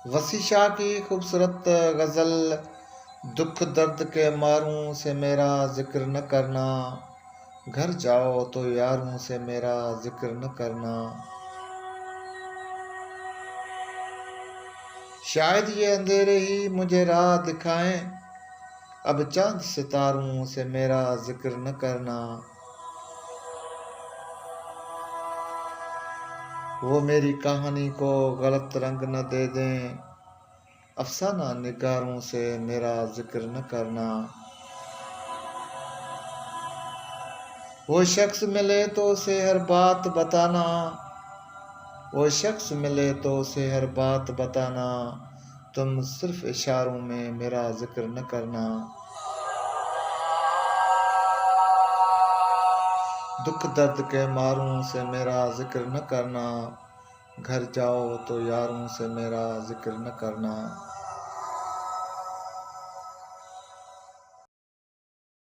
वसी शाह की खूबसूरत गज़ल। दुख दर्द के मारूं से मेरा जिक्र न करना, घर जाओ तो यारों से मेरा जिक्र न करना। शायद ये अंधेरे ही मुझे राह दिखाएं, अब चांद सितारों से मेरा जिक्र न करना। वो मेरी कहानी को गलत रंग न दे दें, अफसाना निगारों से मेरा जिक्र न करना। वो शख्स मिले तो उसे हर बात बताना, वो शख्स मिले तो उसे हर बात बताना, तुम सिर्फ इशारों में मेरा जिक्र न करना। दुख दर्द के मारों से मेरा जिक्र न करना, घर जाओ तो यारों से मेरा जिक्र न करना।